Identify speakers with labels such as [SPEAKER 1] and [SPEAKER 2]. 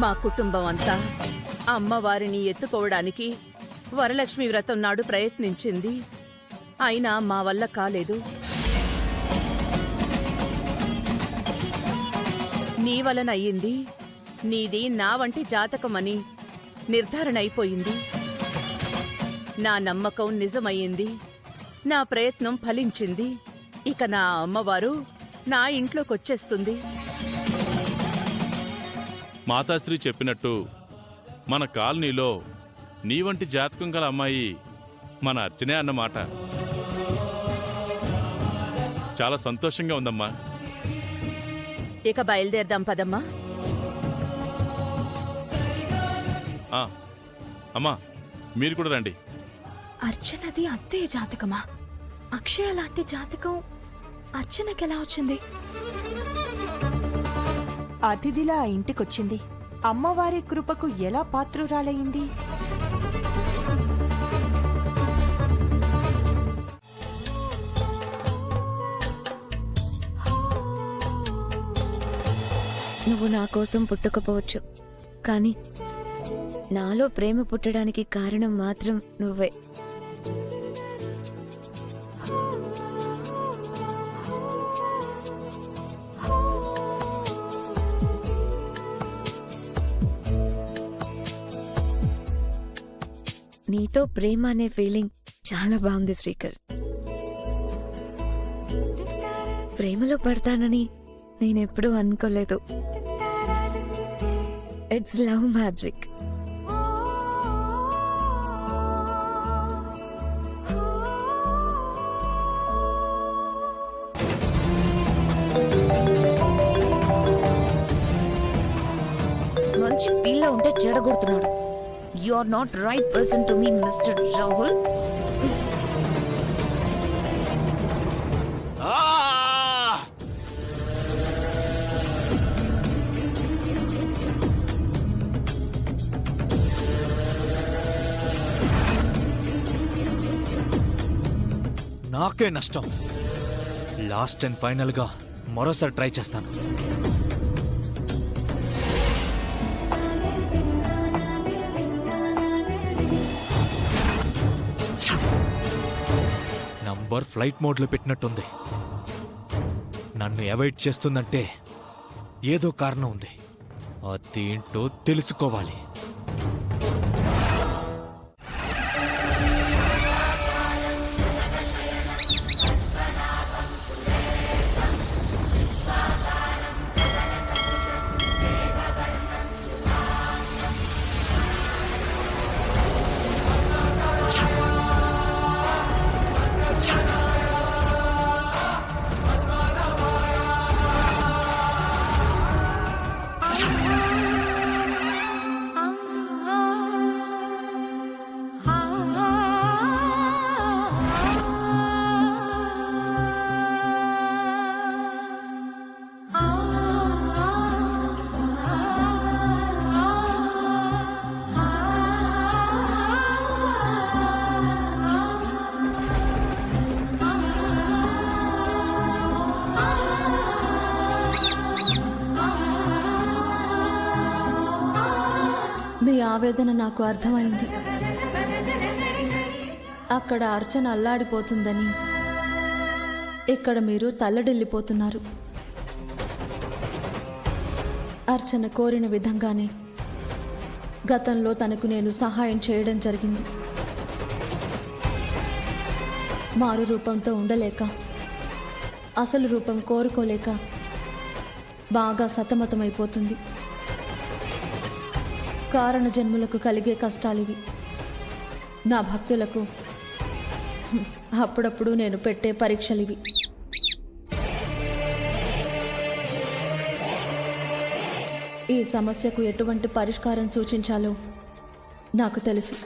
[SPEAKER 1] మా కుటుంబం అంతా అమ్మవారిని ఎత్తుకోవడానికి వరలక్ష్మి వ్రతం నాడు ప్రయత్నించింది. అయినా మా వల్ల కాలేదు. నీ వలన అయ్యింది. నీది నా వంటి జాతకమని నిర్ధారణ అయిపోయింది. నా నమ్మకం నిజమయ్యింది. నా ప్రయత్నం ఫలించింది. ఇక నా అమ్మవారు నా ఇంట్లోకొచ్చేస్తుంది.
[SPEAKER 2] మాతాశ్రీ చెప్పినట్టు మన కాలనీలో నీ వంటి జాతకం గల అమ్మాయి మన అర్చనే అన్నమాట. చాలా సంతోషంగా ఉందమ్మా.
[SPEAKER 1] ఇక బయలుదేరదాం పదమ్మా.
[SPEAKER 2] అమ్మా మీరు కూడా రండి.
[SPEAKER 3] అర్చనది అంతే జాతకమా? అక్షయ లాంటి జాతకం అర్చనకెలా వచ్చింది?
[SPEAKER 4] అతిథిలా ఆ ఇంటికొచ్చింది. అమ్మవారి కృపకు ఎలా పాత్రురాలయ్యింది?
[SPEAKER 5] నువ్వు నా కోసం పుట్టకపోవచ్చు, కానీ నాలో ప్రేమ పుట్టడానికి కారణం మాత్రం నువ్వే. నీతో ప్రేమ అనే ఫీలింగ్ చాలా బాగుంది శ్రీకర్. ప్రేమలో పడతానని నేనెప్పుడూ అనుకోలేదు. It's love magic. మంచి ఫీల్లో ఉంటే చెడగొడుతున్నాడు. You are not right person to me mister Rahul.
[SPEAKER 6] నాకే నష్టం. లాస్ట్ అండ్ ఫైనల్ గా మరోసారి ట్రై చేస్తాను. నంబర్ ఫ్లైట్ మోడ్ లో పెట్టినట్టుంది. నన్ను అవాయిడ్ చేస్తుందంటే ఏదో కారణం ఉంది. అదేంటో తెలుసుకోవాలి.
[SPEAKER 3] మీ ఆవేదన నాకు అర్థమైంది. అక్కడ అర్చన అల్లాడిపోతుందని ఇక్కడ మీరు తల్లడిల్లిపోతున్నారు. అర్చన కోరిన విధంగానే గతంలో తనకు నేను సహాయం చేయడం జరిగింది. మారు రూపంతో ఉండలేక, అసలు రూపం కోరుకోలేక బాగా సతమతమైపోతుంది. కారణ జన్ములకు కలిగే కష్టాలివి. నా భక్తులకు అప్పుడప్పుడు నేను పెట్టే పరీక్షలివి. ఈ సమస్యకు ఎటువంటి పరిష్కారం సూచించాలో నాకు తెలుసు.